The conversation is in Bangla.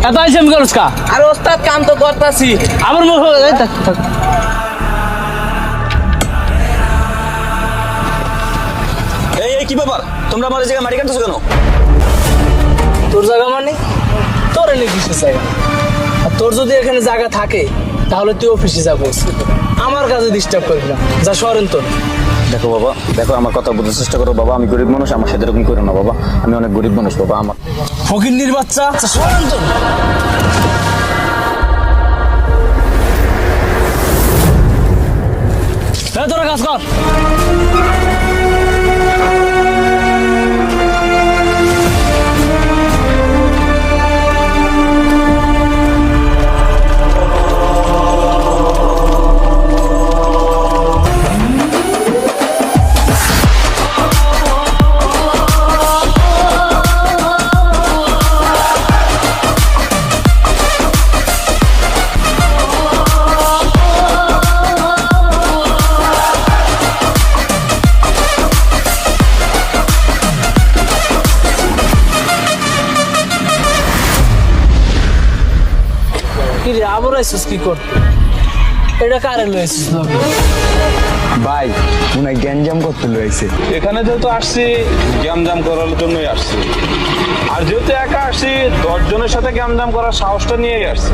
এত আইসেম করছ কা? আর ওস্তাদ কাম তো করতাছি। আমার মুখ এই থাক থাক। এই এই কি ব্যাপার, তোমরা আমার এই জায়গায় মাটি কাটতেছো কেন? তোর জায়গা মানে তোর এনে কিসের জায়গা? আর তোর যদি এখানে জায়গা থাকে তাহলে তুই অফিসে যা বস, আমার কাজে ডিস্টার্ব করবি না। যা সরেন তোর। দেখো বাবা, দেখো আমার কথা বোঝার চেষ্টা করো বাবা, আমি গরিব মানুষ, আমার সাথে এরকম করো না বাবা, আমি অনেক গরিব মানুষ বাবা। আমার ফকিন্নির বাচ্চা, যা সরেন তোর। এই তোরা কাজ কর। কি রে আবার আইসিস কি করতে? এটা কারে লইছিস লগে? ভাই মনে হয় গ্যাঞ্জাম করতে লইছে। এখানে যেহেতু আসছি গ্যামজাম করার জন্যই আসছি, আর যেহেতু একা আসছি 10 জনের সাথে গ্যামজাম করার সাহসটা নিয়েই আসছি।